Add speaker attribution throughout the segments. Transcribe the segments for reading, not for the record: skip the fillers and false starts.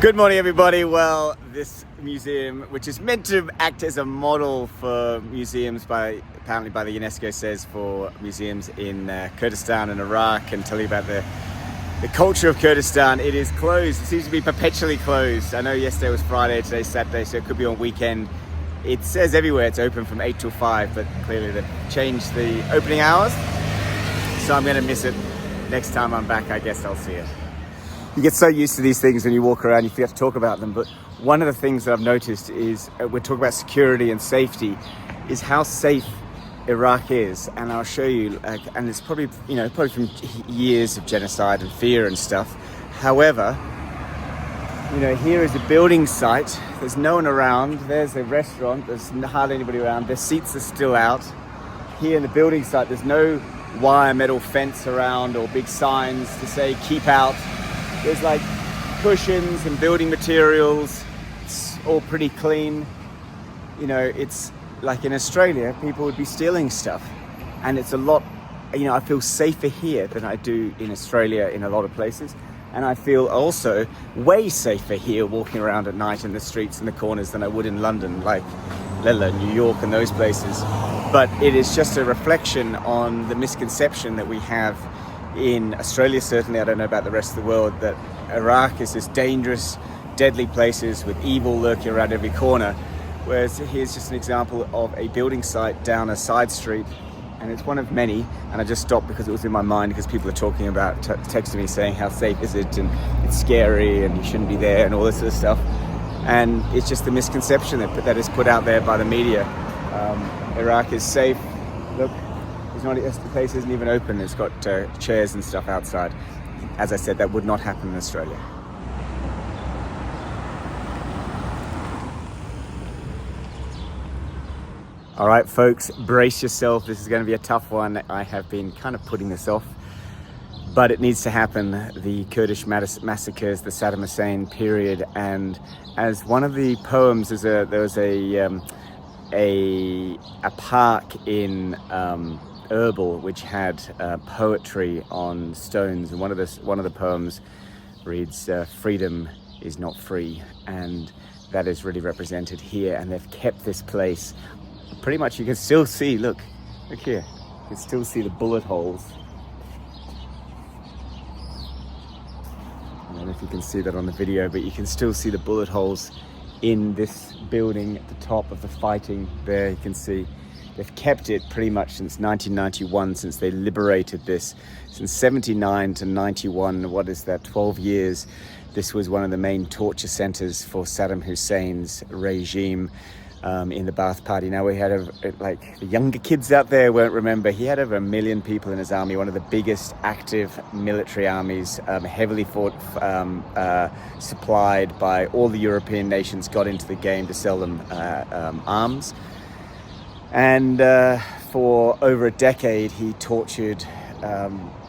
Speaker 1: Good morning, everybody. Well, this museum, which is meant to act as a model for museums apparently by the UNESCO, says for museums in Kurdistan and Iraq, and tell you about the culture of Kurdistan, it is closed. It seems to be perpetually closed. I know yesterday was Friday, today's Saturday, so it could be on weekend. It says everywhere it's open from 8 till 5, but clearly they've changed the opening hours, so I'm going to miss it. Next time I'm back, I guess I'll see it. You get so used to these things when you walk around, you forget to talk about them. But one of the things that I've noticed is we're talking about security and safety, is how safe Iraq is. And I'll show you, and it's probably from years of genocide and fear and stuff. However, here is a building site. There's no one around. There's a restaurant. There's hardly anybody around. The seats are still out. Here in the building site, there's no wire metal fence around or big signs to say keep out. There's like cushions and building materials. It's all pretty clean. It's like in Australia, people would be stealing stuff. And it's a lot, I feel safer here than I do in Australia in a lot of places. And I feel also way safer here walking around at night in the streets and the corners than I would in London, like let alone New York and those places. But it is just a reflection on the misconception that we have in Australia, certainly. I don't know about the rest of the world, that Iraq is this dangerous, deadly places with evil lurking around every corner. Whereas here's just an example of a building site down a side street, and it's one of many. And I just stopped because it was in my mind, because people are talking about, texting me saying how safe is it, and it's scary, and you shouldn't be there, and all this sort of stuff. And it's just the misconception that is put out there by the media. Iraq is safe. Look. The place isn't even open. It's got chairs and stuff outside. As I said, that would not happen in Australia. All right, folks, brace yourself. This is going to be a tough one. I have been kind of putting this off, but it needs to happen. The Kurdish massacres, the Saddam Hussein period, and as one of the poems, there was a park in Erbil, which had poetry on stones, and one of the poems reads, "Freedom is not free," and that is really represented here. And they've kept this place pretty much. You can still see, look here, you can still see the bullet holes. I don't know if you can see that on the video, but you can still see the bullet holes in this building at the top of the fighting there. You can see they've kept it pretty much since 1991, since they liberated this. Since 79 to 91, what is that, 12 years, this was one of the main torture centers for Saddam Hussein's regime in the Ba'ath Party. Now, we had, the younger kids out there won't remember, he had over 1 million people in his army, one of the biggest active military armies, heavily fought, supplied by all the European nations, got into the game to sell them arms. And for over a decade, he tortured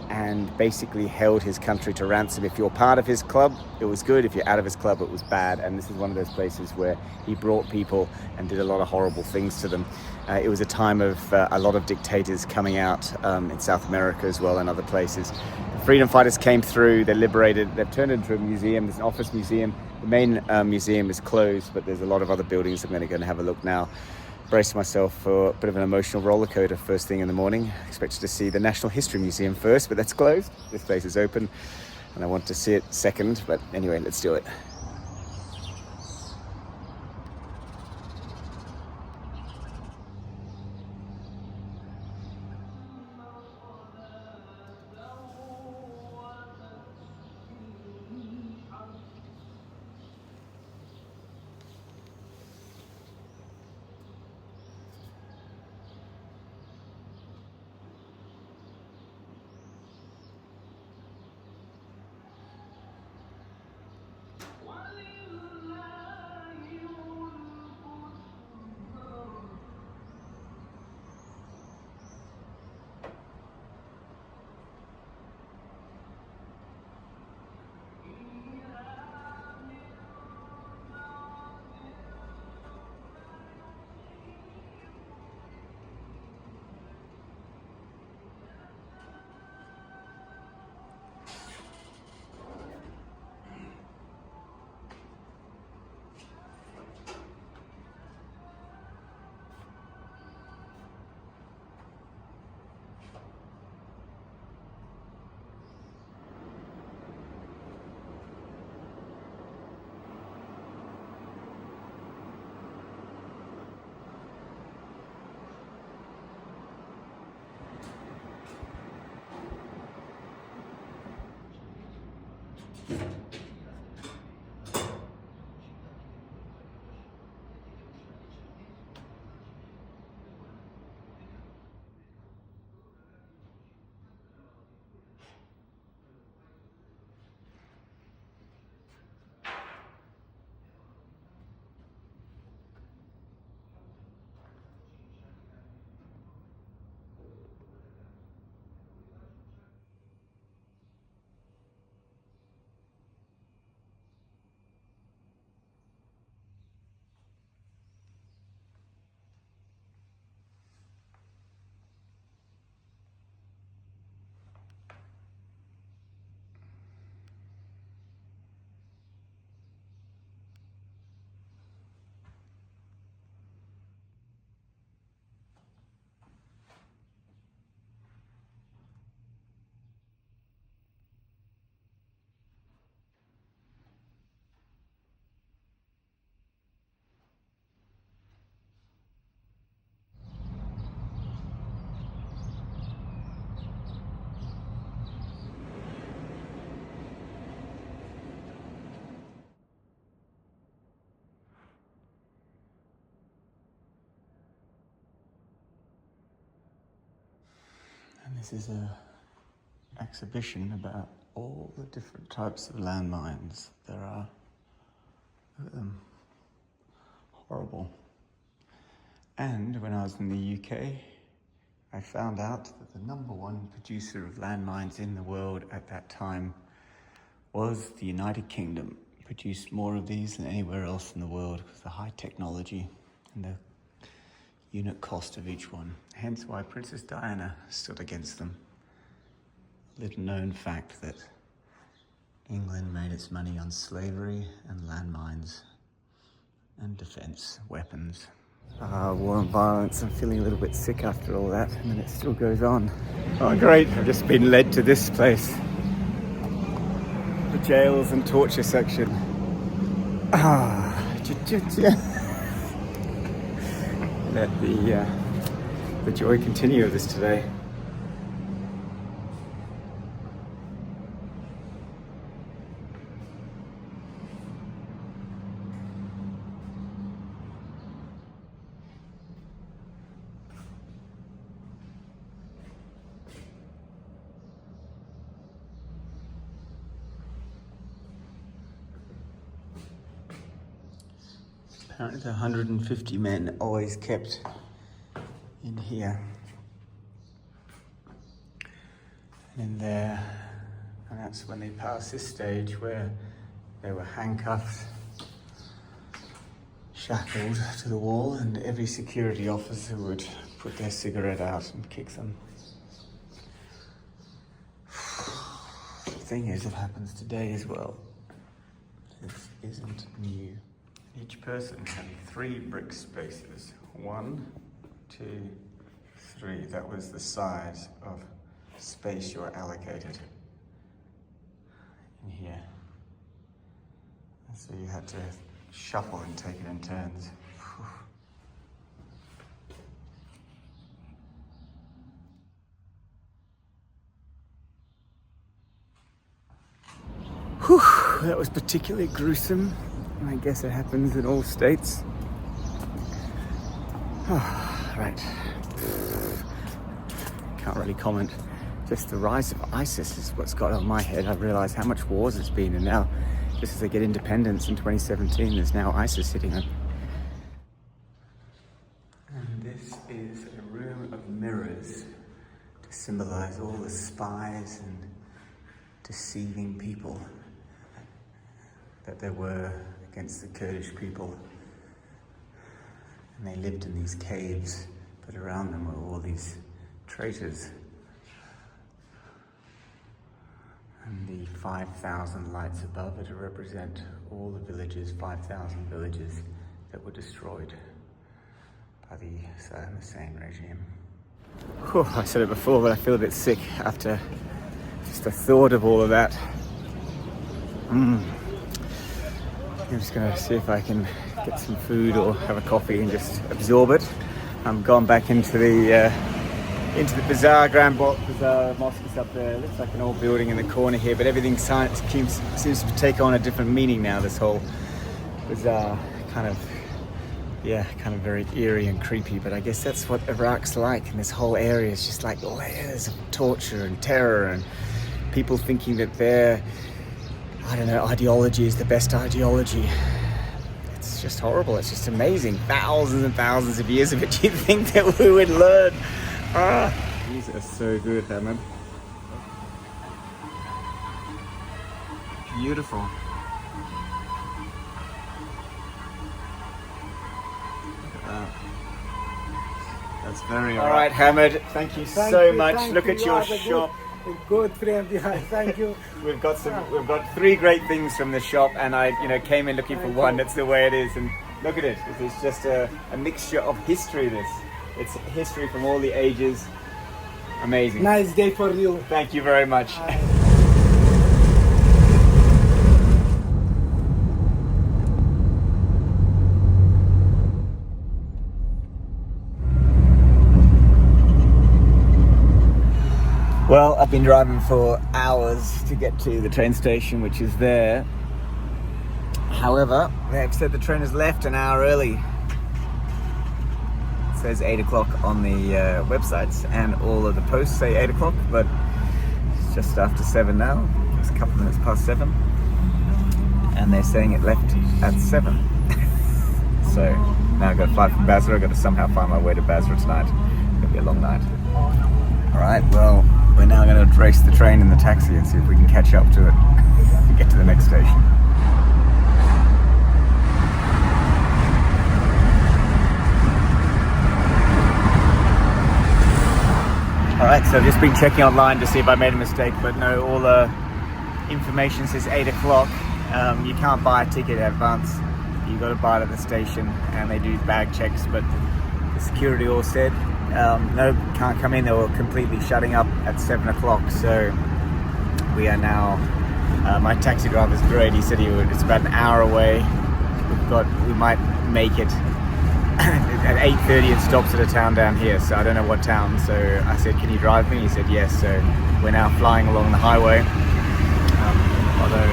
Speaker 1: and basically held his country to ransom. If you're part of his club, it was good. If you're out of his club, it was bad. And this is one of those places where he brought people and did a lot of horrible things to them. It was a time of a lot of dictators coming out in South America as well, and other places. The freedom fighters came through, they liberated, they've turned it into a museum. There's an office museum. The main museum is closed, but there's a lot of other buildings. I'm going to go and have a look now. Brace myself for a bit of an emotional roller coaster first thing in the morning. Expected to see the National History Museum first, but that's closed. This place is open, and I want to see it second. But anyway, let's do it. This is a exhibition about all the different types of landmines there are. Look at them. Horrible. And when I was in the UK, I found out that the #1 producer of landmines in the world at that time was the United Kingdom. It produced more of these than anywhere else in the world because of the high technology and the unit cost of each one. Hence why Princess Diana stood against them. Little known fact that England made its money on slavery and landmines and defense weapons. War and violence. I'm feeling a little bit sick after all that, and then it still goes on. Oh great, I've just been led to this place. The jails and torture section. Let the joy continue of this today. Apparently the 150 men always kept in here and in there, and that's when they passed this stage where they were handcuffed, shackled to the wall, and every security officer would put their cigarette out and kick them. The thing is, it happens today as well. This isn't new. Each person had 3 brick spaces. 1, 2, 3. That was the size of space you were allocated in here. And so you had to shuffle and take it in turns. Whew, that was particularly gruesome. I guess it happens in all states. Oh, right. Can't really comment. Just the rise of ISIS is what's got on my head. I've realised how much wars it's been, and now, just as they get independence in 2017, there's now ISIS hitting them. And this is a room of mirrors to symbolise all the spies and deceiving people that there were against the Kurdish people. And they lived in these caves, but around them were all these traitors. And the 5,000 lights above it represent all the villages, 5,000 villages that were destroyed by the Saddam Hussein regime. Whew, I said it before, but I feel a bit sick after just the thought of all of that. I'm just going to see if I can get some food or have a coffee and just absorb it. I'm gone back into the bazaar, Grand Bazaar Mosque is up there. It looks like an old building in the corner here, but everything seems to take on a different meaning now. This whole bazaar kind of very eerie and creepy, but I guess that's what Iraq's like, and this whole area is just like layers of torture and terror and people thinking that their ideology is the best ideology. It's just horrible. It's just amazing. Thousands and thousands of years of it. Do you think that we would learn? These are so good, Hammond. Beautiful. Look at that. That's very all right, Hamid. Thank you so much. Look at your shop.
Speaker 2: Good friend, yeah, thank you.
Speaker 1: We've got 3 great things from the shop, and I came in looking for one. That's the way it is, and look at it. It's just a mixture of history. It's history from all the ages. Amazing.
Speaker 2: Nice day for you.
Speaker 1: Thank you very much. Well, I've been driving for hours to get to the train station, which is there. However, they've said the train has left an hour early. So says 8 o'clock on the websites, and all of the posts say 8 o'clock, but it's just after 7 now. It's a couple minutes past 7, and they're saying it left at 7. So now I've got to fly from Basra. I've got to somehow find my way to Basra tonight. It's gonna be a long night. All right, well, we're now going to race the train in the taxi and see if we can catch up to it and get to the next station. Alright, so I've just been checking online to see if I made a mistake, but no, all the information says 8 o'clock. You can't buy a ticket in advance. You've got to buy it at the station, and they do bag checks, but the security all said, no, can't come in. They were completely shutting up at 7 o'clock, so we are now, my taxi driver's great. He said it's about an hour away. We might make it. At 8:30 it stops at a town down here, so I don't know what town. So I said, can you drive me? He said yes. So we're now flying along the highway. Although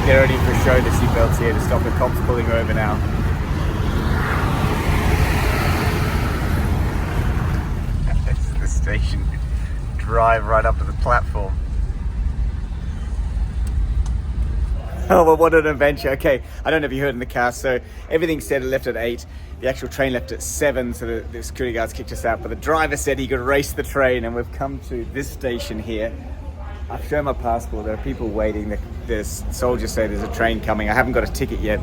Speaker 1: get ready for show the seatbelts here to stop the cops pulling over now. This is the station. Drive right up to the platform. Oh, well, what an adventure. Okay, I don't know if you heard in the car, so everything said it left at 8. The actual train left at 7, so the security guards kicked us out. But the driver said he could race the train, and we've come to this station here. I've shown my passport. There are people waiting. The soldiers say there's a train coming. I haven't got a ticket yet.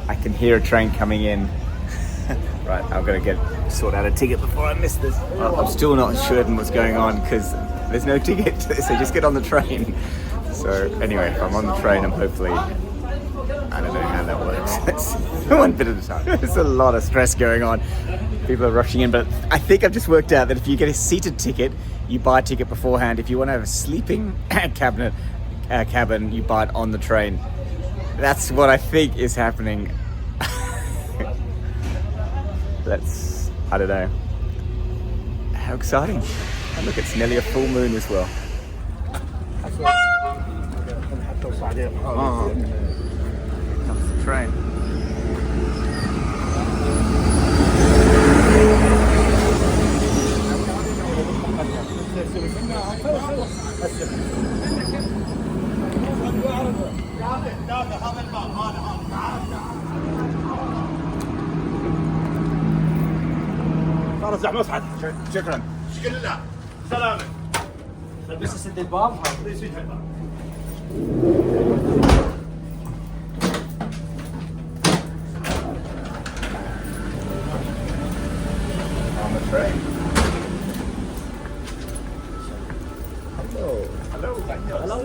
Speaker 1: I can hear a train coming in. Right, I've got to sort out a ticket before I miss this. I'm still not sure what's going on because there's no ticket, so just get on the train. So anyway, if I'm on the train, I'm hopefully, I don't know how that works. It's one bit at a time. There's a lot of stress going on. People are rushing in, but I think I've just worked out that if you get a seated ticket, you buy a ticket beforehand. If you want to have a sleeping cabin, you buy it on the train. That's what I think is happening. I don't know. How exciting. And look, it's nearly a full moon as well. Oh, here comes the train. شكرا. سلامة. بس سد الباب. On the train. Hello.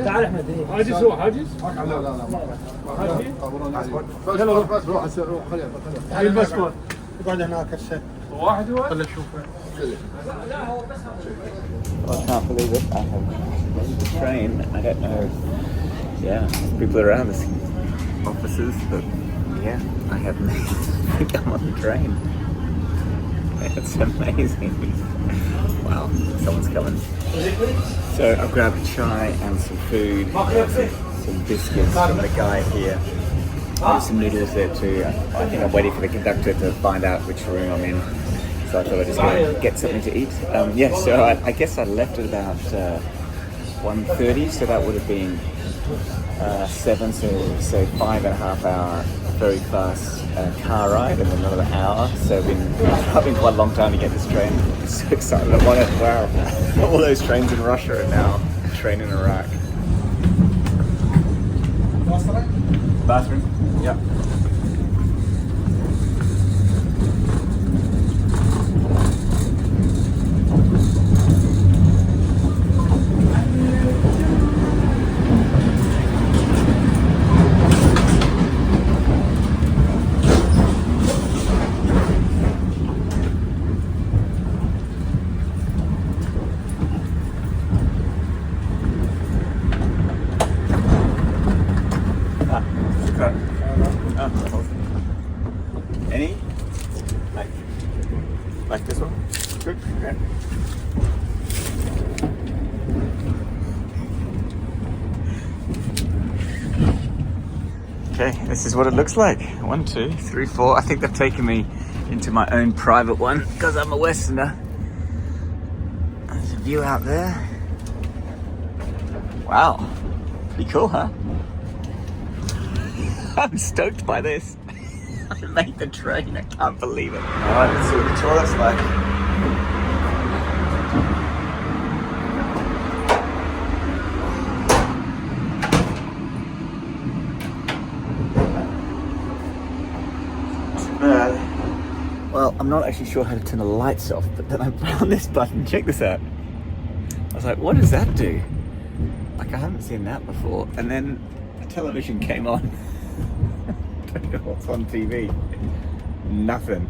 Speaker 3: تعال احمد حاجز هو حاجز؟
Speaker 2: لا لا
Speaker 3: يلا
Speaker 2: بس روح
Speaker 3: هاي الباسبور
Speaker 2: اقعد هناك هسه
Speaker 3: واحد هو
Speaker 2: خلينا نشوفه.
Speaker 1: Well, I can't believe it. I have a train. I don't know. Yeah, people around us, officers, but yeah, I haven't think I'm on the train. It's amazing. Wow, someone's coming. So I've grabbed a chai and some food, some biscuits from the guy here. There's some noodles there too. I think I'm waiting for the conductor to find out which room I'm in. So I thought I'd just go and get something to eat. Yeah, so I guess I left at about 1:30, so that would have been 7, so 5.5 hour very fast car ride and another hour. So it's been quite a long time to get this train. I'm so excited. Wow, all those trains in Russia and now a train in Iraq. Bathroom? Yeah. Any? Like this one? Good. Yeah. Okay, this is what it looks like. 1, 2, 3, 4. I think they've taken me into my own private one because I'm a Westerner. There's a view out there. Wow, pretty cool, huh? I'm stoked by this. I made the train, I can't believe it. Alright, let's see what the toilet's like. Well, I'm not actually sure how to turn the lights off, but then I found this button. Check this out. I was like, what does that do? Like, I haven't seen that before. And then a television came on. I don't know what's on TV. Nothing.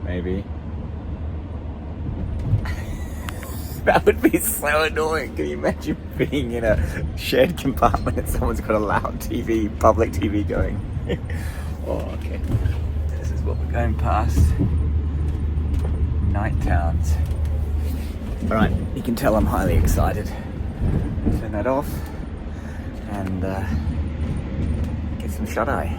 Speaker 1: Maybe. That would be so annoying. Can you imagine being in a shared compartment and someone's got a loud TV, public TV going? Oh, okay. This is what we're going past. Night towns. Alright, you can tell I'm highly excited. Turn that off and get some shut-eye.